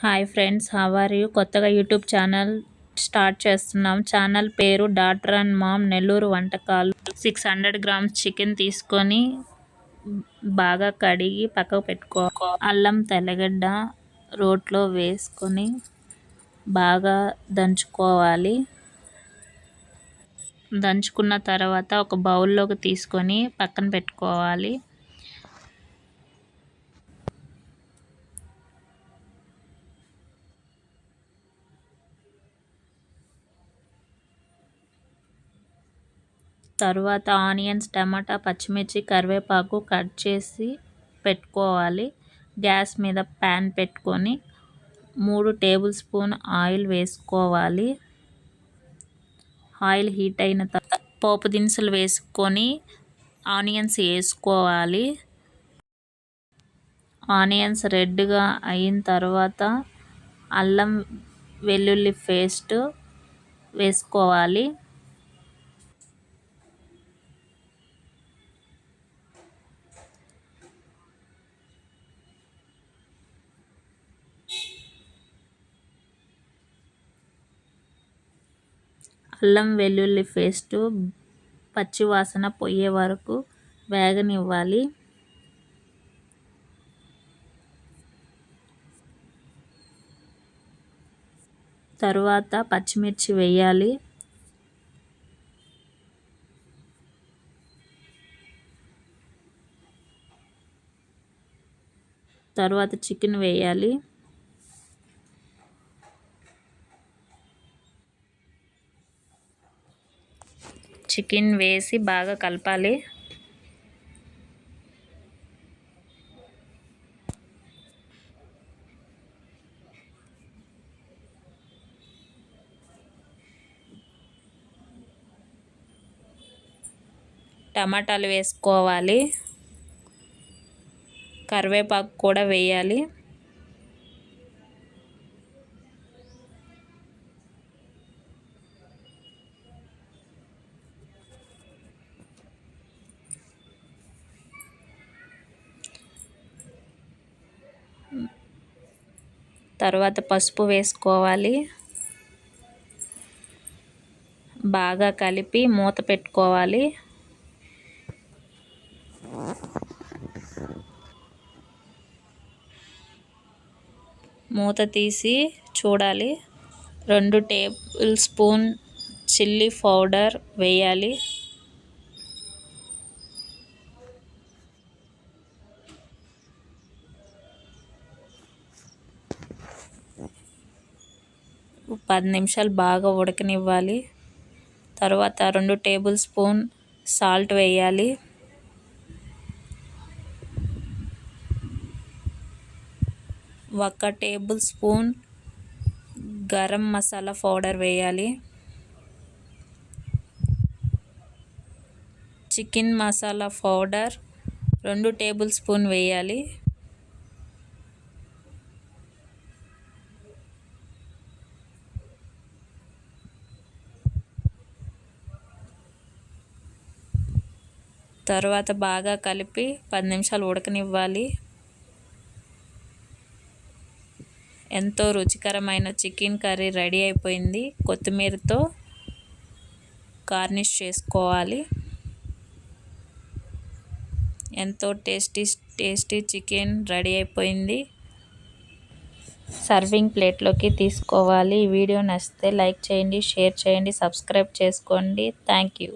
Hi friends, how are you? కొత్తగా YouTube channel start చేస్తున్నాం. Channel పేరు డాటర్ అండ్ మామ్ నెల్లూరు వంటకాలు. 600 గ్రామ్స్ చికెన్ తీసుకొని బాగా కడిగి పక్కకు పెట్టుకో. అల్లం తెల్లగడ్డ రోట్లో వేసుకొని బాగా దంచుకోవాలి. దంచుకున్న తర్వాత ఒక బౌల్లోకి తీసుకొని పక్కన పెట్టుకోవాలి. తర్వాత ఆనియన్స్, టమాటా, పచ్చిమిర్చి, కరివేపాకు కట్ చేసి పెట్టుకోవాలి. గ్యాస్ మీద ప్యాన్ పెట్టుకొని 3 టేబుల్ స్పూన్ ఆయిల్ వేసుకోవాలి. ఆయిల్ హీట్ అయిన తర్వాత పోపు దినుసులు వేసుకొని ఆనియన్స్ వేసుకోవాలి. ఆనియన్స్ రెడ్గా అయిన తర్వాత అల్లం వెల్లుల్లి పేస్ట్ వేసుకోవాలి. అల్లం వెల్లుల్లి పేస్ట్ పచ్చివాసన పోయే వరకు వేగనివ్వాలి. తర్వాత పచ్చిమిర్చి వేయాలి. తర్వాత చికెన్ వేయాలి. చికెన్ వేసి బాగా కలపాలి. టమాటాలు వేసుకోవాలి. కరివేపాకు కూడా వేయాలి. తర్వాత పసుపు వేసుకోవాలి. బాగా కలిపి మూత పెట్టుకోవాలి. మూత తీసి చూడాలి. 2 టేబుల్ స్పూన్ చిల్లీ పౌడర్ వేయాలి. ఒక 10 నిమిషాలు బాగా ఉడకనివ్వాలి. తర్వాత 2 టేబుల్ స్పూన్ సాల్ట్ వేయాలి. ఒక tablespoon garam masala powder వేయాలి. Chicken masala powder 2 tablespoon వేయాలి. తర్వాత బాగా కలిపి 10 నిమిషాలు ఉడకనివ్వాలి. ఎంతో రుచికరమైన చికెన్ కర్రీ రెడీ అయిపోయింది. కొత్తిమీరతో గార్నిష్ చేసుకోవాలి. ఎంతో టేస్టీ చికెన్ రెడీ అయిపోయింది. సర్వింగ్ ప్లేట్లోకి తీసుకోవాలి. ఈ వీడియో నచ్చితే లైక్ చేయండి, షేర్ చేయండి, సబ్స్క్రైబ్ చేసుకోండి. Thank you.